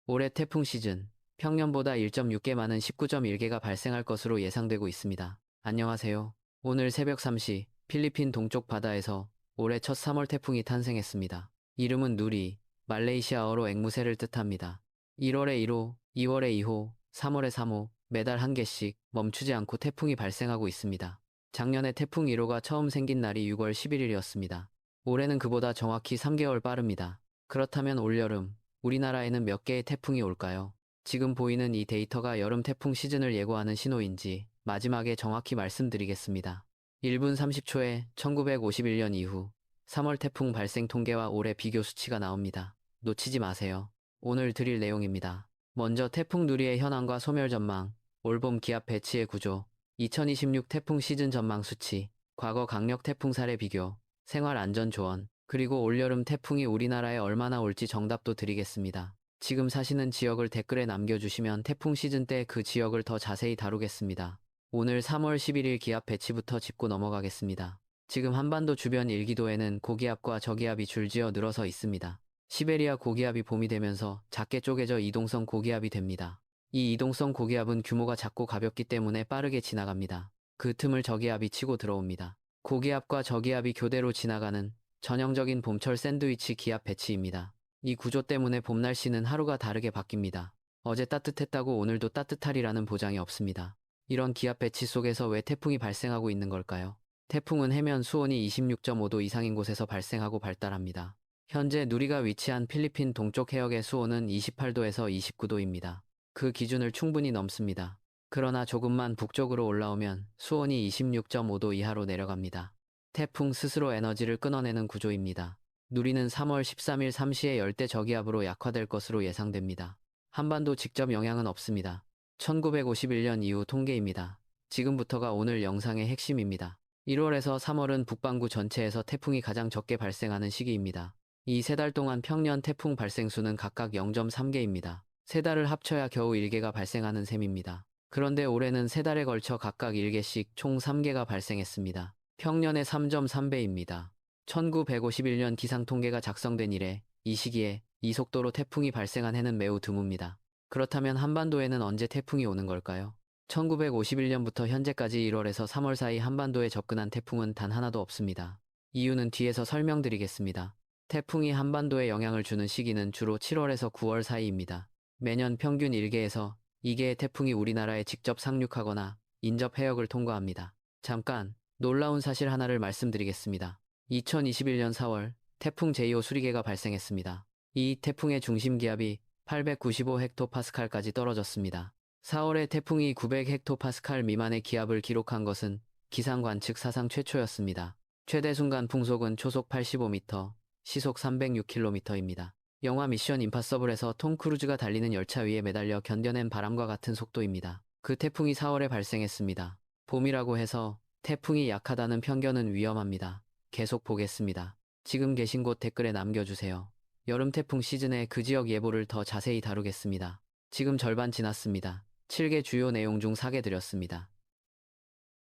올해 태풍 시즌, 평년보다 1.6개 많은 19.1개가 발생할 것으로 예상되고 있습니다. 안녕하세요. 오늘 새벽 3시 필리핀 동쪽 바다에서 올해 첫 3월 태풍이 탄생했습니다. 이름은 누리, 말레이시아어로 앵무새를 뜻합니다. 1월에 1호, 2월에 2호, 3월에 3호, 매달 한 개씩 멈추지 않고 태풍이 발생하고 있습니다. 작년에 태풍 1호가 처음 생긴 날이 6월 11일이었습니다. 올해는 그보다 정확히 3개월 빠릅니다. 그렇다면 올여름, 우리나라에는 몇 개의 태풍이 올까요? 지금 보이는 이 데이터가 여름 태풍 시즌을 예고하는 신호인지 마지막에 정확히 말씀드리겠습니다. 1분 30초에 1951년 이후 3월 태풍 발생 통계와 올해 비교 수치가 나옵니다. 놓치지 마세요. 오늘 드릴 내용입니다. 먼저 태풍 누리의 현황과 소멸 전망, 올봄 기압 배치의 구조, 2026 태풍 시즌 전망 수치, 과거 강력 태풍 사례 비교, 생활 안전 조언, 그리고 올여름 태풍이 우리나라에 얼마나 올지 정답도 드리겠습니다. 지금 사시는 지역을 댓글에 남겨주시면 태풍 시즌 때 그 지역을 더 자세히 다루겠습니다. 오늘 3월 11일 기압 배치부터 짚고 넘어가겠습니다. 지금 한반도 주변 일기도에는 고기압과 저기압이 줄지어 늘어서 있습니다. 시베리아 고기압이 봄이 되면서 작게 쪼개져 이동성 고기압이 됩니다. 이 이동성 고기압은 규모가 작고 가볍기 때문에 빠르게 지나갑니다. 그 틈을 저기압이 치고 들어옵니다. 고기압과 저기압이 교대로 지나가는 전형적인 봄철 샌드위치 기압 배치입니다. 이 구조 때문에 봄 날씨는 하루가 다르게 바뀝니다. 어제 따뜻했다고 오늘도 따뜻하리라는 보장이 없습니다. 이런 기압 배치 속에서 왜 태풍이 발생하고 있는 걸까요? 태풍은 해면 수온이 26.5도 이상인 곳에서 발생하고 발달합니다. 현재 누리가 위치한 필리핀 동쪽 해역의 수온은 28도에서 29도입니다. 그 기준을 충분히 넘습니다. 그러나 조금만 북쪽으로 올라오면 수온이 26.5도 이하로 내려갑니다. 태풍 스스로 에너지를 끊어내는 구조입니다. 누리는 3월 13일 3시에 열대 저기압으로 약화될 것으로 예상됩니다. 한반도 직접 영향은 없습니다. 1951년 이후 통계입니다. 지금부터가 오늘 영상의 핵심입니다. 1월에서 3월은 북반구 전체에서 태풍이 가장 적게 발생하는 시기입니다. 이 세 달 동안 평년 태풍 발생 수는 각각 0.3개입니다. 세 달을 합쳐야 겨우 1개가 발생하는 셈입니다. 그런데 올해는 세 달에 걸쳐 각각 1개씩 총 3개가 발생했습니다. 평년의 3.3배입니다. 1951년 기상통계가 작성된 이래 이 시기에 이 속도로 태풍이 발생한 해는 매우 드뭅니다. 그렇다면 한반도에는 언제 태풍이 오는 걸까요? 1951년부터 현재까지 1월에서 3월 사이 한반도에 접근한 태풍은 단 하나도 없습니다. 이유는 뒤에서 설명드리겠습니다. 태풍이 한반도에 영향을 주는 시기는 주로 7월에서 9월 사이입니다. 매년 평균 1개에서 2개의 태풍이 우리나라에 직접 상륙하거나 인접 해역을 통과합니다. 잠깐 놀라운 사실 하나를 말씀드리겠습니다. 2021년 4월 태풍 제2호 수리개가 발생했습니다. 이 태풍의 중심 기압이 895헥토파스칼까지 떨어졌습니다. 4월에 태풍이 900헥토파스칼 미만의 기압을 기록한 것은 기상 관측 사상 최초였습니다. 최대 순간 풍속은 초속 85m, 시속 306km입니다. 영화 미션 임파서블에서 톰 크루즈가 달리는 열차 위에 매달려 견뎌낸 바람과 같은 속도입니다. 그 태풍이 4월에 발생했습니다. 봄이라고 해서 태풍이 약하다는 편견은 위험합니다. 계속 보겠습니다. 지금 계신 곳 댓글에 남겨주세요. 여름 태풍 시즌에 그 지역 예보를 더 자세히 다루겠습니다. 지금 절반 지났습니다. 7개 주요 내용 중 4개 드렸습니다.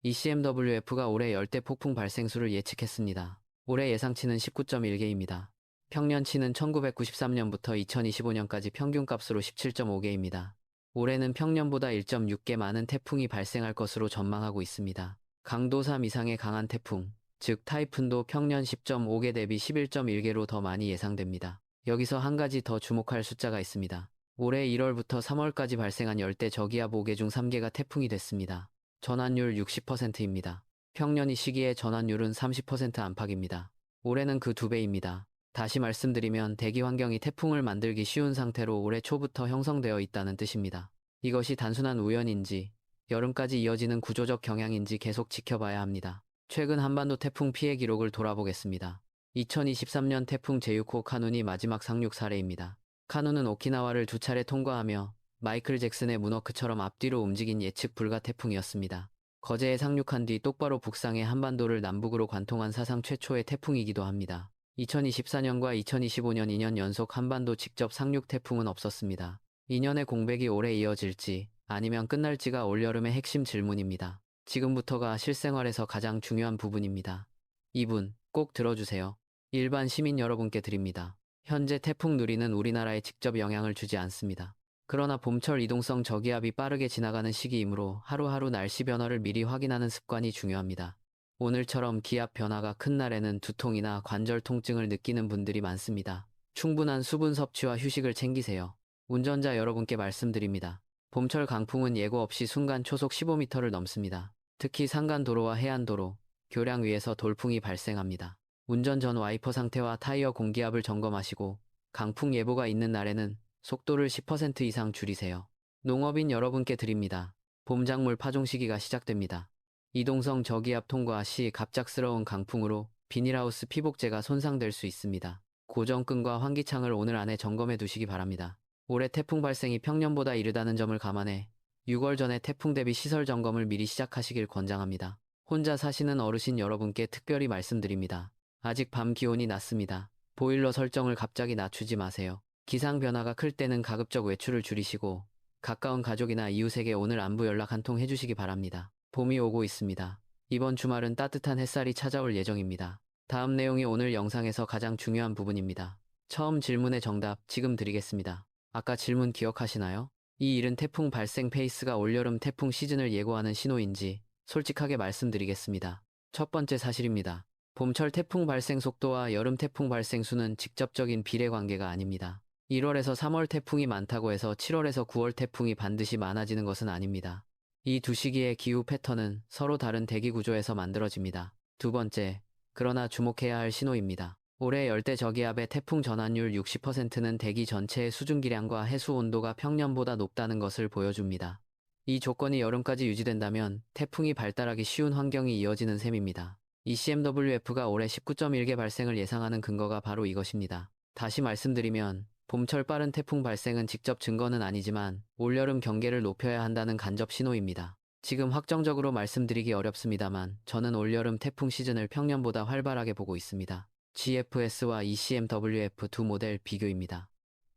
ECMWF가 올해 열대 폭풍 발생수를 예측했습니다. 올해 예상치는 19.1개입니다. 평년치는 1993년부터 2025년까지 평균값으로 17.5개입니다. 올해는 평년보다 1.6개 많은 태풍이 발생할 것으로 전망하고 있습니다. 강도 3 이상의 강한 태풍, 즉 타이푼도 평년 10.5개 대비 11.1개로 더 많이 예상됩니다. 여기서 한 가지 더 주목할 숫자가 있습니다. 올해 1월부터 3월까지 발생한 열대 저기압 5개 중 3개가 태풍이 됐습니다. 전환율 60%입니다. 평년 이 시기에 전환율은 30% 안팎입니다. 올해는 그 2배입니다. 다시 말씀드리면 대기 환경이 태풍을 만들기 쉬운 상태로 올해 초부터 형성되어 있다는 뜻입니다. 이것이 단순한 우연인지 여름까지 이어지는 구조적 경향인지 계속 지켜봐야 합니다. 최근 한반도 태풍 피해 기록을 돌아보겠습니다. 2023년 태풍 제6호 카눈이 마지막 상륙 사례입니다. 카눈은 오키나와를 2차례 통과하며 마이클 잭슨의 문워크처럼 앞뒤로 움직인 예측 불가 태풍이었습니다. 거제에 상륙한 뒤 똑바로 북상해 한반도를 남북으로 관통한 사상 최초의 태풍이기도 합니다. 2024년과 2025년 2년 연속 한반도 직접 상륙 태풍은 없었습니다. 2년의 공백이 오래 이어질지 아니면 끝날지가 올여름의 핵심 질문입니다. 지금부터가 실생활에서 가장 중요한 부분입니다. 이분 꼭 들어주세요. 일반 시민 여러분께 드립니다. 현재 태풍 누리는 우리나라에 직접 영향을 주지 않습니다. 그러나 봄철 이동성 저기압이 빠르게 지나가는 시기이므로 하루하루 날씨 변화를 미리 확인하는 습관이 중요합니다. 오늘처럼 기압 변화가 큰 날에는 두통이나 관절 통증을 느끼는 분들이 많습니다. 충분한 수분 섭취와 휴식을 챙기세요. 운전자 여러분께 말씀드립니다. 봄철 강풍은 예고 없이 순간 초속 15m를 넘습니다. 특히 산간도로와 해안도로, 교량 위에서 돌풍이 발생합니다. 운전 전 와이퍼 상태와 타이어 공기압을 점검하시고 강풍 예보가 있는 날에는 속도를 10% 이상 줄이세요. 농업인 여러분께 드립니다. 봄작물 파종 시기가 시작됩니다. 이동성 저기압 통과 시 갑작스러운 강풍으로 비닐하우스 피복제가 손상될 수 있습니다. 고정끈과 환기창을 오늘 안에 점검해 두시기 바랍니다. 올해 태풍 발생이 평년보다 이르다는 점을 감안해 6월 전에 태풍 대비 시설 점검을 미리 시작하시길 권장합니다. 혼자 사시는 어르신 여러분께 특별히 말씀드립니다. 아직 밤 기온이 낮습니다. 보일러 설정을 갑자기 낮추지 마세요. 기상 변화가 클 때는 가급적 외출을 줄이시고 가까운 가족이나 이웃에게 오늘 안부 연락 한 통 해주시기 바랍니다. 봄이 오고 있습니다. 이번 주말은 따뜻한 햇살이 찾아올 예정입니다. 다음 내용이 오늘 영상에서 가장 중요한 부분입니다. 처음 질문의 정답 지금 드리겠습니다. 아까 질문 기억하시나요? 이 이른 태풍 발생 페이스가 올여름 태풍 시즌을 예고하는 신호인지 솔직하게 말씀드리겠습니다. 첫 번째 사실입니다. 봄철 태풍 발생 속도와 여름 태풍 발생 수는 직접적인 비례 관계가 아닙니다. 1월에서 3월 태풍이 많다고 해서 7월에서 9월 태풍이 반드시 많아지는 것은 아닙니다. 이 두 시기의 기후 패턴은 서로 다른 대기 구조에서 만들어집니다. 두 번째, 그러나 주목해야 할 신호입니다. 올해 열대 저기압의 태풍 전환율 60%는 대기 전체의 수증기량과 해수 온도가 평년보다 높다는 것을 보여줍니다. 이 조건이 여름까지 유지된다면 태풍이 발달하기 쉬운 환경이 이어지는 셈입니다. ECMWF가 올해 19.1개 발생을 예상하는 근거가 바로 이것입니다. 다시 말씀드리면 봄철 빠른 태풍 발생은 직접 증거는 아니지만 올여름 경계를 높여야 한다는 간접 신호입니다. 지금 확정적으로 말씀드리기 어렵습니다만 저는 올여름 태풍 시즌을 평년보다 활발하게 보고 있습니다. GFS와 ECMWF 두 모델 비교입니다.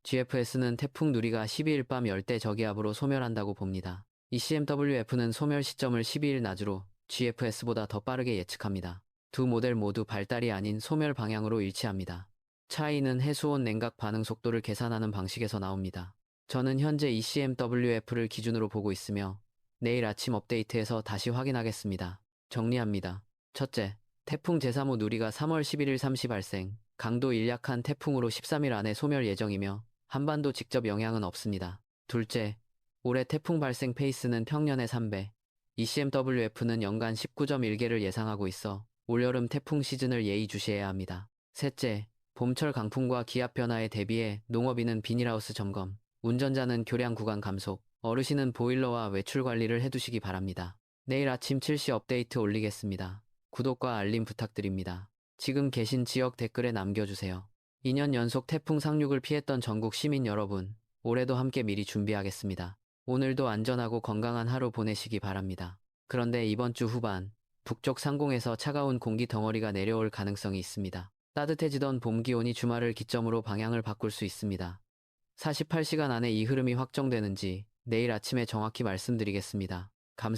GFS는 태풍 누리가 12일 밤 열대 저기압으로 소멸한다고 봅니다. ECMWF는 소멸 시점을 12일 낮으로 GFS보다 더 빠르게 예측합니다. 두 모델 모두 발달이 아닌 소멸 방향으로 일치합니다. 차이는 해수온 냉각 반응 속도를 계산하는 방식에서 나옵니다. 저는 현재 ECMWF를 기준으로 보고 있으며 내일 아침 업데이트에서 다시 확인하겠습니다. 정리합니다. 첫째, 태풍 제3호 누리가 3월 11일 3시 발생, 강도 1 약한 태풍으로 13일 안에 소멸 예정이며 한반도 직접 영향은 없습니다. 둘째, 올해 태풍 발생 페이스는 평년의 3배, ECMWF는 연간 19.1개를 예상하고 있어 올여름 태풍 시즌을 예의주시해야 합니다. 셋째, 봄철 강풍과 기압 변화에 대비해 농업인은 비닐하우스 점검, 운전자는 교량 구간 감속, 어르신은 보일러와 외출 관리를 해두시기 바랍니다. 내일 아침 7시 업데이트 올리겠습니다. 구독과 알림 부탁드립니다. 지금 계신 지역 댓글에 남겨주세요. 2년 연속 태풍 상륙을 피했던 전국 시민 여러분, 올해도 함께 미리 준비하겠습니다. 오늘도 안전하고 건강한 하루 보내시기 바랍니다. 그런데 이번 주 후반, 북쪽 상공에서 차가운 공기 덩어리가 내려올 가능성이 있습니다. 따뜻해지던 봄 기온이 주말을 기점으로 방향을 바꿀 수 있습니다. 48시간 안에 이 흐름이 확정되는지 내일 아침에 정확히 말씀드리겠습니다. 감사합니다.